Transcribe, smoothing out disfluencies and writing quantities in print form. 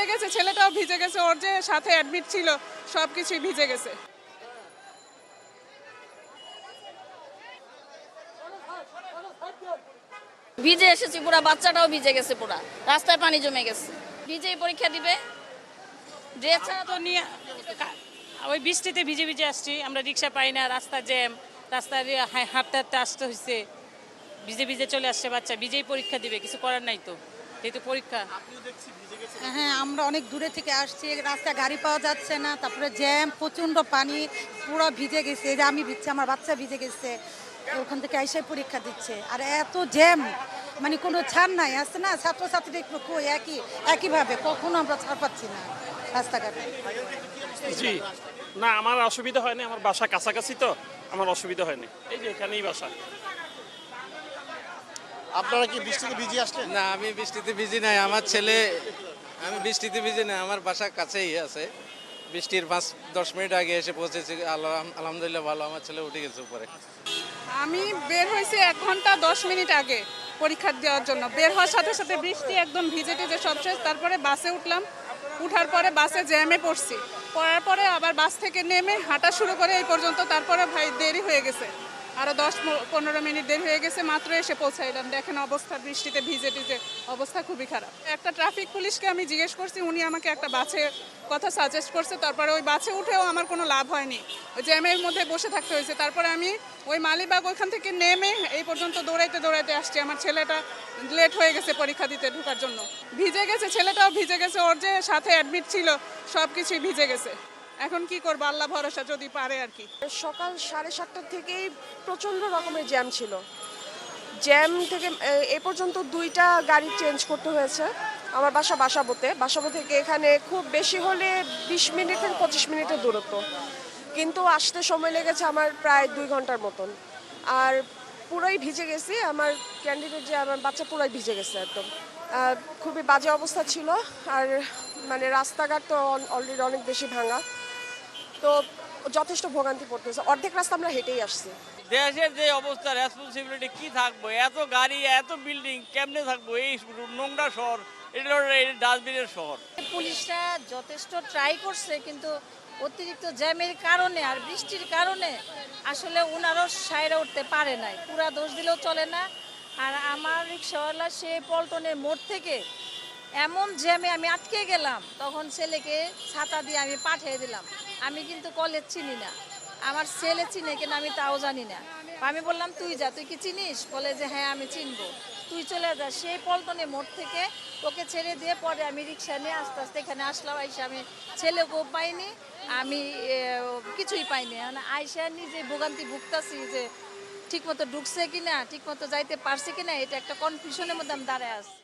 ভিজে গেছে, ছেলেটাও ভিজে গেছে, ওর যে সাথে অ্যাডমিট ছিল সবকিছুই ভিজে গেছে। ভিজে এসেছি পুরা, বাচ্চাটাও ভিজে গেছে, পুরা রাস্তায় পানি জমে গেছে। ভিজেই পরীক্ষা দিবে, ড্রেস ছাড়া তো নিয়ে ওই বৃষ্টিতে ভিজে ভিজে আসছি, আমরা রিক্সা পাই না, রাস্তা জ্যাম, রাস্তায় হাঁটতে হাঁটতে আসতে হয়েছে, ভিজে ভিজে চলে আসছে বাচ্চা, ভিজেই পরীক্ষা দিবে, কিছু করার নাই তো, এই তো পরীক্ষা। হ্যাঁ, আমরা অনেক দূরে থেকে আসছি, রাস্তায় গাড়ি পাওয়া যাচ্ছে না, তারপরে জ্যাম, প্রচণ্ড পানি, পুরো ভিজে গেছে। এই যে আমি ভিজছি, আমার বাচ্চা ভিজে গেছে, ওখান থেকে এসে পরীক্ষা দিচ্ছে। আর এত জ্যাম, মানে কোনো ছাড় নাই, আসছে না, ছাত্রছাত্রীরা একটু কই একইভাবে কখনো আমরা ছাড় পাচ্ছি না রাস্তাঘাটে। জি না, আমার অসুবিধা হয়নি, আমার বাসা কাছাকাছি তো আমার অসুবিধা হয়নি, এই যে এখানেই বাসা। আপনারা কি বৃষ্টিতে ভিজে আসলেন? না, আমি বৃষ্টিতে ভিজি নাই, আমি বৃষ্টিতে ভিজি নাই, আমার বাসা কাছেই আছে। বৃষ্টির 5-10 মিনিট আগে এসে পৌঁছেছি, আলহামদুলিল্লাহ ভালো, আমার ছেলে উঠে গেছে উপরে। আমি বের হয়েছি 1 ঘন্টা 10 মিনিট আগে পরীক্ষা দেওয়ার জন্য। বের হওয়ার সাথে সাথে বৃষ্টি একদম ভিজে টিজে সব শেষ। তারপরে বাসে উঠলাম, উঠার পরে বাসে জ্যামে পড়ার পরে আবার বাস থেকে নেমে হাঁটা শুরু করে এই পর্যন্ত। তারপরে ভাই দেরি হয়ে গেছে, আরও 10-15 মিনিট দেরি হয়ে গেছে, মাত্র এসে পৌঁছাইলাম। দেখেন অবস্থা, বৃষ্টিতে ভিজে টিজে অবস্থা খুবই খারাপ। একটা ট্রাফিক পুলিশকে আমি জিজ্ঞেস করছি, উনি আমাকে একটা বাসে কথা সাজেস্ট করছে। তারপরে ওই বাসে উঠেও আমার কোনো লাভ হয়নি, ওই জ্যামের মধ্যে বসে থাকতে হয়েছে। তারপরে আমি ওই মালিবাগ ওইখান থেকে নেমে এই পর্যন্ত দৌড়াইতে দৌড়াইতে আসছি। আমার ছেলেটা লেট হয়ে গেছে পরীক্ষা দিতে ঢোকার জন্য, ভিজে গেছে, ছেলেটাও ভিজে গেছে, ওর যে সাথে অ্যাডমিট ছিল সব কিছুই ভিজে গেছে। এখন কি করবো, আল্লাহ ভরসা, যদি পারে আর কি। সকাল 7:30 থেকেই প্রচণ্ড রকমের জ্যাম ছিল। জ্যাম থেকে এ পর্যন্ত 2টা গাড়ি চেঞ্জ করতে হয়েছে। আমার বাসা বাসাবো থেকে এখানে খুব বেশি হলে 20 মিনিট থেকে 25 মিনিটের দূরত্ব, কিন্তু আসতে সময় লেগেছে আমার প্রায় 2 ঘন্টার মতন। আর পুরাই ভিজে গেছি, আমার আমার বাচ্চা পুরাই ভিজে গেছে একদম। খুবই বাজে অবস্থা ছিল। আর মানে রাস্তাঘাট তো অলরেডি অনেক বেশি ভাঙা, তো যথেষ্ট ভোগান্তি পড়তেছে। অর্ধেক রাস্তা আমরা হেঁটেই আসছি। দেশের যে অবস্থা, রেসপন্সিবিলিটি কি থাকবো, এত গাড়ি এত বিল্ডিং কেমনে থাকবো, এই নোংরা শহর, এটা ডাস্টবিনের শহর। পুলিশরা যথেষ্ট ট্রাই করছে, কিন্তু অতিরিক্ত জ্যামের কারণে আর বৃষ্টির কারণে আসলে ওনারও সাইরে উঠতে পারে নাই। পুরা দোষ দিলেও চলে না। আর আমার রিক্সাওয়ালা সে পল্টনের মোড় থেকে এমন জ্যামে আমি আটকে গেলাম, তখন ছেলেকে ছাতা দিয়ে আমি পাঠিয়ে দিলাম। আমি কিন্তু কলেজ চিনি না, আমার ছেলে চিনে কিনা আমি তাও জানি না। আমি বললাম তুই যা, তুই কি চিনিস? বলে যে হ্যাঁ আমি চিনবো, তুই চলে যা। সেই পল্টনে মোড় থেকে ওকে ছেড়ে দিয়ে পরে আমি রিক্সা নিয়ে আস্তে আস্তে এখানে আসলাম। আইসা আমি ছেলেকেও পাইনি, আমি কিছুই পাইনি। আইসা নিজে ভোগান্তি ভুগতাছি যে ঠিকমতো ঢুকছে কিনা, ঠিকমতো যাইতে পারছে কিনা, এটা একটা কনফিউশনের মধ্যে আমি দাঁড়ায় আছি।